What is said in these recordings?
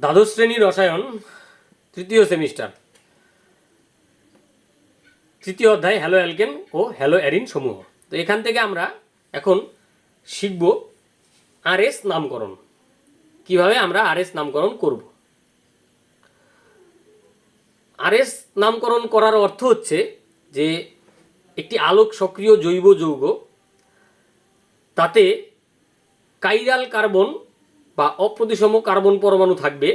দ্বাদশ শ্রেণীর রসায়ন তৃতীয় সেমিস্টার তৃতীয় অধ্যায় হ্যালো অ্যালকেন ও হ্যালো অ্যারিন সমূহ। তো এখান থেকে আমরা এখন শিখব আরএস নামকরণ, কিভাবে আমরা আরএস নামকরণ করব। আরএস নামকরণ করার অর্থ হচ্ছে যে একটি আলোক সক্রিয় জৈব যৌগ, তাতে কাইরাল কার্বন বা অপ্রতিসম কার্বন পরমাণু থাকবে।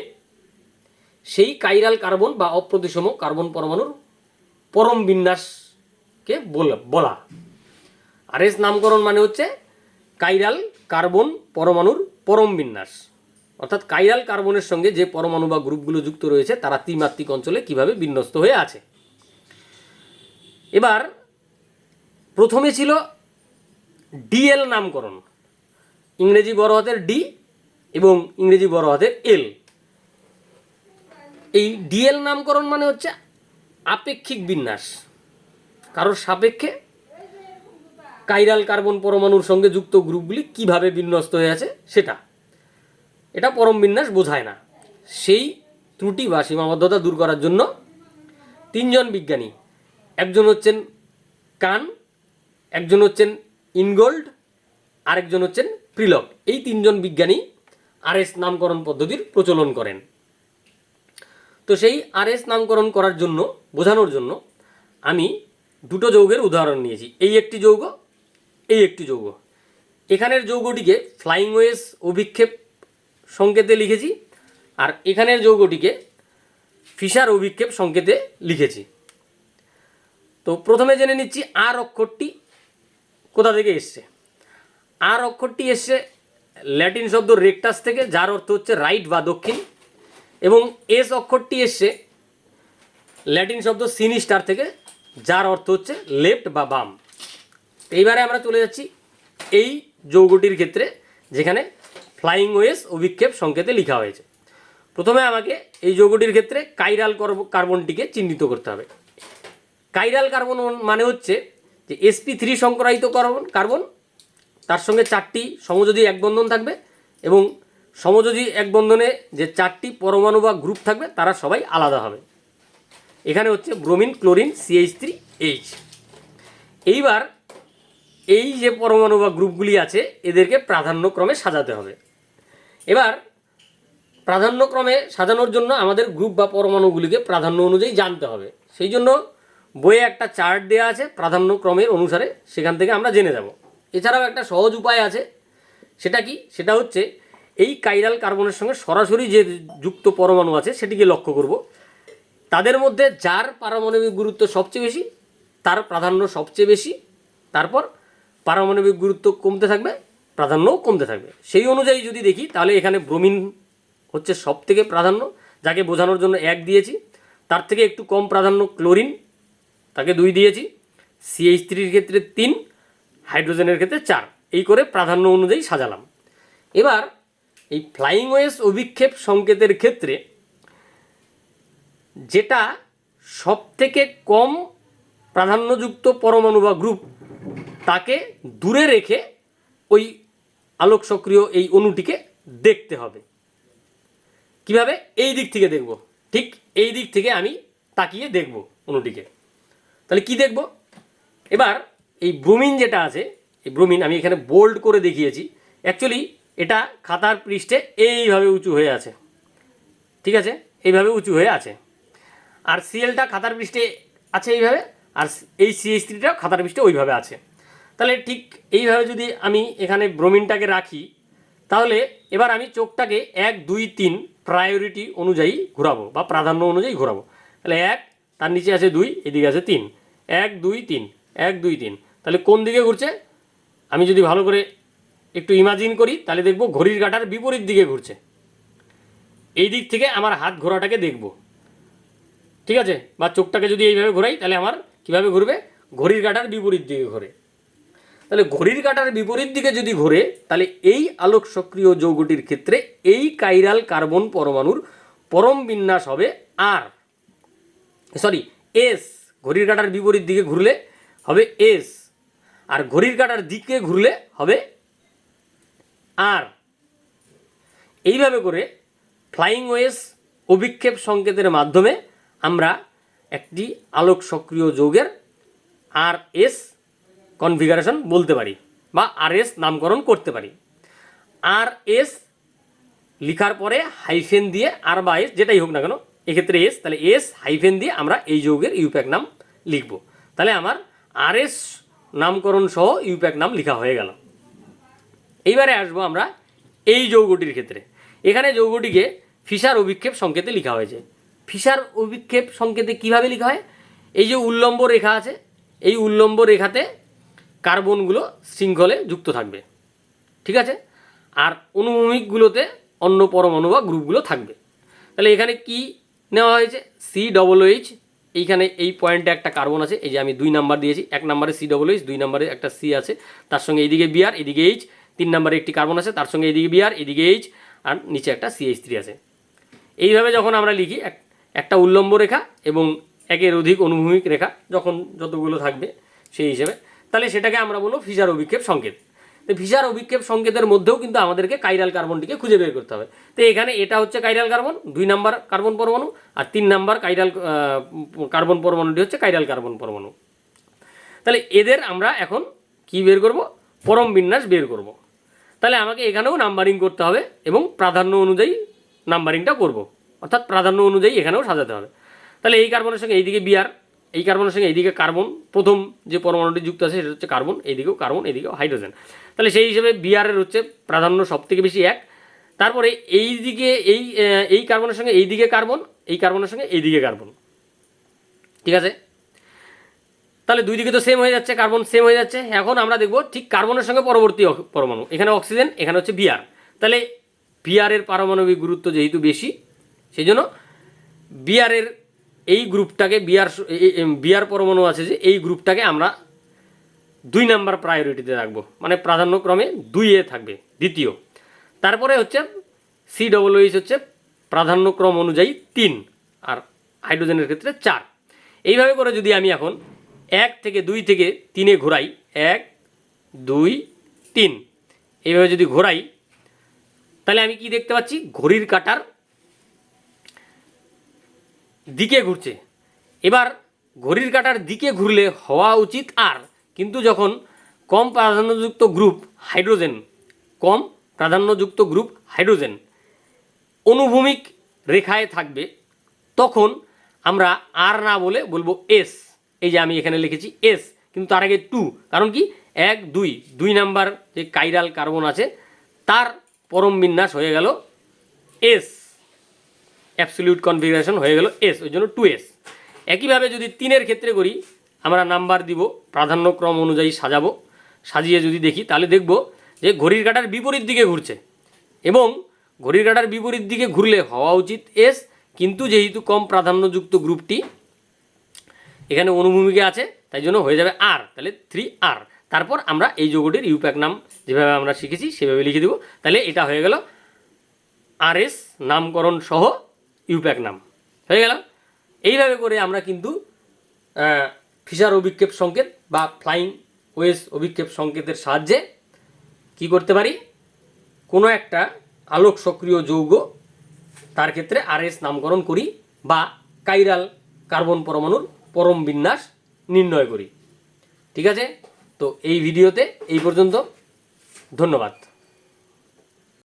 সেই কাইরাল কার্বন বা অপ্রতিসম কার্বন পরমাণুর পরম বিন্যাসকে বলা। আরএস নামকরণ মানে হচ্ছে কাইরাল কার্বন পরমাণুর পরম বিন্যাস, অর্থাৎ কাইরাল কার্বনের সঙ্গে যে পরমাণু বা গ্রুপগুলো যুক্ত রয়েছে তারা ত্রিমাত্রিক অঞ্চলে কিভাবে বিন্যস্ত হয়ে আছে। এবার প্রথমে ছিল ডিএল নামকরণ, ইংরেজি বড় হাতের ডি এবং ইংরেজি বড় হাতের এল। এই ডিএল নামকরণ মানে হচ্ছে আপেক্ষিক বিন্যাস, কারোর সাপেক্ষে কাইরাল কার্বন পরমাণুর সঙ্গে যুক্ত গ্রুপগুলি কিভাবে বিন্যস্ত হয়ে আছে সেটা, এটা পরম বিন্যাস বোঝায় না। সেই ত্রুটি বা সীমাবদ্ধতা দূর করার জন্য তিনজন বিজ্ঞানী, একজন হচ্ছেন কান, একজন হচ্ছেন ইনগোল্ড, আরেকজন হচ্ছেন প্রিলক, এই তিনজন বিজ্ঞানী আরএস নামকরণ পদ্ধতির প্রচলন করেন। তো সেই আরএস নামকরণ করার জন্য, বোঝানোর জন্য আমি দুটো যৌগের উদাহরণ নিয়েছি। এই একটি যৌগ, এই একটি যৌগ। এখানের যৌগটিকে ফ্লাইং ওয়েস অভিক্ষেপ সংকেতে লিখেছি, আর এখানের যৌগটিকে ফিশার অভিক্ষেপ সংকেতে লিখেছি। তো প্রথমে জেনে নিচ্ছি আর অক্ষরটি কোথা থেকে এসছে। আর অক্ষরটি এসছে ল্যাটিন শব্দ রেকটাস থেকে, যার অর্থ হচ্ছে রাইট বা দক্ষিণ, এবং এস অক্ষরটি এসছে ল্যাটিন শব্দ সিনিস্টার থেকে, যার অর্থ হচ্ছে লেফট বা বাম। এইবারে আমরা চলে যাচ্ছি এই যৌগটির ক্ষেত্রে, যেখানে ফ্লাইং ওয়েস অভিক্ষেপ সংকেতে লেখা হয়েছে। প্রথমে আমাকে এই যৌগটির ক্ষেত্রে কাইরাল কার্বনটিকে চিহ্নিত করতে হবে। কাইরাল কার্বন মানে হচ্ছে যে sp3 সংকরায়িত কার্বন, তার সঙ্গে চারটি সমযোজী এক বন্ধন থাকবে, এবং সমযোজী এক বন্ধনে যে চারটি পরমাণু বা গ্রুপ থাকবে তারা সবাই আলাদা হবে। এখানে হচ্ছে ব্রোমিন, ক্লোরিন, CH3H। এইবার এই যে পরমাণু বা গ্রুপগুলি আছে এদেরকে প্রাধান্যক্রমে সাজাতে হবে। এবার প্রাধান্যক্রমে সাজানোর জন্য আমাদের গ্রুপ বা পরমাণুগুলিকে প্রাধান্য অনুযায়ী জানতে হবে। সেই জন্য বইয়ে একটা চার্ট দেওয়া আছে প্রাধান্যক্রমের অনুসারে, সেখান থেকে আমরা জেনে যাব। এছাড়াও একটা সহজ উপায় আছে, সেটা কি? সেটা হচ্ছে এই কাইরাল কার্বনের সঙ্গে সরাসরি যে যুক্ত পরমাণু আছে সেটিকে লক্ষ্য করব। তাদের মধ্যে যার পারমাণবিক গুরুত্ব সবচেয়ে বেশি তার প্রাধান্য সবচেয়ে বেশি, তারপর পারমাণবিক গুরুত্ব কমতে থাকবে, প্রাধান্যও কমতে থাকবে। সেই অনুযায়ী যদি দেখি তাহলে এখানে ব্রোমিন হচ্ছে সব থেকে প্রাধান্য, যাকে বোঝানোর জন্য 1 দিয়েছি। তার থেকে একটু কম প্রাধান্য ক্লোরিন, তাকে 2 দিয়েছি। CH3-র ক্ষেত্রে 3, হাইড্রোজেনের ক্ষেত্রে 4, এই করে প্রাধান্য অনুযায়ী সাজালাম। এবার এই ফ্লাইং ওয়েস অভিক্ষেপ সংকেতের ক্ষেত্রে যেটা সব থেকে কম প্রাধান্যযুক্ত পরমাণু বা গ্রুপ, তাকে দূরে রেখে ওই আলোক সক্রিয় এই অণুটিকে দেখতে হবে। কিভাবে? এই দিক থেকে দেখব, ঠিক এই দিক থেকে আমি তাকিয়ে দেখব অণুটিকে। তাহলে কি দেখব? এবার এই ব্রোমিন যেটা আছে, এই ব্রোমিন আমি এখানে বোল্ড করে দেখিয়েছি। অ্যাকচুয়ালি এটা খাতার পৃষ্ঠে এইভাবে উঁচু হয়ে আছে, ঠিক আছে, এইভাবে উঁচু হয়ে আছে। আর সিএলটা খাতার পৃষ্ঠে আছে এইভাবে, আর এই CH3টাও খাতার পৃষ্ঠে ওইভাবে আছে। তাহলে ঠিক এইভাবে যদি আমি এখানে ব্রোমিনটাকে রাখি, তাহলে এবার আমি চোখটাকে 1, 2, 3 প্রায়োরিটি অনুযায়ী ঘোরাবো বা প্রাধান্য অনুযায়ী ঘোরাবো। তাহলে 1, তার নিচে আছে 2, এদিকে আছে 3, 1, 2, 3, 1, 2, 3। তাহলে কোন দিকে ঘুরছে? আমি যদি ভালো করে একটু ইমাজিন করি তাহলে দেখব ঘড়ির কাঁটার বিপরীত দিকে ঘুরছে। এই দিক থেকে আমার হাত ঘোরাটাকে দেখব, ঠিক আছে, বা চোখটাকে যদি এইভাবে ঘোরাই তাহলে আমার কীভাবে ঘুরবে? ঘড়ির কাঁটার বিপরীত দিকে ঘোরে। তাহলে ঘড়ির কাঁটার বিপরীত দিকে যদি ঘোরে তাহলে এই আলোক সক্রিয় যৌগটির ক্ষেত্রে এই কাইরাল কার্বন পরমাণুর পরম বিন্যাস হবে এস। ঘড়ির কাঁটার বিপরীত দিকে ঘুরলে হবে এস, আর ঘড়ির কাঁটার দিকে ঘুরলে হবে আর। এইভাবে করে ফ্লাইং ওয়েস অভিক্ষেপ সংকেতের মাধ্যমে আমরা একটি আলোক সক্রিয় যৌগের RS কনফিগারেশন বলতে পারি বা RS নামকরণ করতে পারি। RS লিখার পরে হাইফেন দিয়ে আর বা এস যেটাই হোক না কেন, এক্ষেত্রে এস, তাহলে এস হাইফেন দিয়ে আমরা এই যৌগের ইউপ্যাক নাম লিখব। তাহলে আমার RS নামকরণ সহ ইউপ্যাক নাম লেখা হয়ে গেল। এইবারে আসবো আমরা এই যৌগটির ক্ষেত্রে। এখানে যৌগটিকে ফিশার অভিক্ষেপ সংকেতে লেখা হয়েছে। ফিশার অভিক্ষেপ সংকেতে কিভাবে লেখা হয়? এই যে উল্লম্ব রেখা আছে, এই উল্লম্ব রেখাতে কার্বনগুলো শৃঙ্খলে যুক্ত থাকবে, ঠিক আছে, আর অনুভূমিকগুলোতে অন্য পরমাণু বা গ্রুপগুলো থাকবে। তাহলে এখানে কি নেওয়া হয়েছে? COOH, এইখানে এই পয়েন্টে একটা কার্বন আছে, এই যে আমি 2 নাম্বার দিয়েছি, 1 নম্বরে COOH, 2 নম্বরে একটা C আছে, তার সঙ্গে এইদিকে Br, এদিকে H, 3 নম্বরে একটি কার্বন আছে, তার সঙ্গে এইদিকে Br, এদিকে H, আর নিচে একটা CH3 আছে। এইভাবে যখন আমরা লিখি একটা উল্লম্ব রেখা এবং একের অধিক অনুভূমিক রেখা যখন যতগুলো থাকবে সেই হিসেবে, তাহলে সেটাকে আমরা বলবো ফিশার অভিক্ষেপ সংকেত। তো ফিশার অভিক্ষেপ সংকেতের মধ্যেও কিন্তু আমাদেরকে কাইরাল কার্বনটিকে খুঁজে বের করতে হবে। তো এখানে এটা হচ্ছে কাইরাল কার্বন, 2 নাম্বার কার্বন পরমাণু, আর 3 নাম্বার কার্বন পরমাণুটি হচ্ছে কাইরাল কার্বন পরমাণু। তাহলে এদের আমরা এখন কি বের করব? পরম বিন্যাস বের করব। তাহলে আমাকে এখানেও নাম্বারিং করতে হবে এবং প্রাধান্য অনুযায়ী নাম্বারিংটা করব, অর্থাৎ প্রাধান্য অনুযায়ী এখানেও সাজাতে হবে। তাহলে এই কার্বনের সঙ্গে এইদিকে Br, এই কার্বনের সঙ্গে এইদিকে কার্বন, প্রথম যে পরমাণুটি যুক্ত আছে সেটা হচ্ছে কার্বন, এইদিকেও কার্বন, এইদিকেও হাইড্রোজেন। তাহলে সেই হিসেবে Br এর হচ্ছে প্রাধান্য সবথেকে বেশি 1। তারপরে এইদিকে এই কার্বনের সঙ্গে এইদিকে কার্বন, এই কার্বনের সঙ্গে এইদিকে কার্বন, ঠিক আছে। তাহলে দুই দিকে তো সেম হয়ে যাচ্ছে, কার্বন সেম হয়ে যাচ্ছে। এখন আমরা দেখব ঠিক কার্বনের সঙ্গে পরবর্তী পরমাণু, এখানে অক্সিজেন, এখানে হচ্ছে Br। তাহলে Br এর পারমাণবিক গুরুত্ব যেহেতু বেশি, সেই জন্য Br এর এই গ্রুপটাকে, Br পরমাণু আছে যে এই গ্রুপটাকে আমরা 2 নাম্বার প্রায়োরিটিতে রাখবো, মানে প্রাধান্যক্রমে 2-এ থাকবে, দ্বিতীয়। তারপরে হচ্ছে COOH হচ্ছে প্রাধান্যক্রম অনুযায়ী 3, আর হাইড্রোজেনের ক্ষেত্রে 4। এইভাবে করে যদি আমি এখন 1 থেকে 2 থেকে 3-এ ঘোরাই, 1 2 3, এইভাবে যদি ঘোরাই, তাহলে আমি কি দেখতে পাচ্ছি? ঘড়ির কাঁটার দিকে ঘুরছে। এবার ঘড়ির কাঁটার দিকে ঘুরলে হওয়া উচিত আর, কিন্তু যখন কম প্রাধান্যযুক্ত গ্রুপ হাইড্রোজেন, কম প্রাধান্যযুক্ত গ্রুপ হাইড্রোজেন অনুভূমিক রেখায় থাকবে, তখন আমরা আর না বলে বলবো এস। এই যে আমি এখানে লিখেছি এস, কিন্তু তার আগে 2, কারণ কি 1 2 নাম্বার যে কাইরাল কার্বন আছে তার পরম বিন্যাস হয়ে গেল এস, অ্যাবসলিউট কনফিগারেশন হয়ে গেল এস, ওই জন্য 2s। একইভাবে যদি 3-এর ক্ষেত্রে করি, আমরা নাম্বার দিব, প্রাধান্যক্রম অনুযায়ী সাজাবো, সাজিয়ে যদি দেখি তাহলে দেখব যে ঘড়ির কাঁটার বিপরীত দিকে ঘুরছে, এবং ঘড়ির কাঁটার বিপরীত দিকে ঘুরলে হওয়া উচিত এস, কিন্তু যেহেতু কম প্রাধান্যযুক্ত গ্রুপটি এখানে অনুভূমিকে আছে তাই জন্য হয়ে যাবে আর, তাহলে 3r। তারপর আমরা এই যৌগটির ইউপ্যাক নাম যেভাবে আমরা শিখেছি সেভাবে লিখে দেব। তাহলে এটা হয়ে গেল RS নামকরণ সহ ইউপ্যাক নাম হয়ে গেল। এইভাবে করে আমরা কিন্তু ফিশার অভিক্ষেপ সংকেত বা ফ্লাইং ওয়েস অভিক্ষেপ সংকেতের সাহায্যে কি করতে পারি? কোনো একটা আলোক সক্রিয় যৌগ তার ক্ষেত্রে RS নামকরণ করি বা কাইরাল কার্বন পরমাণুর পরম বিন্যাস নির্ণয় করি। ঠিক আছে, তো এই ভিডিওতে এই পর্যন্ত, ধন্যবাদ।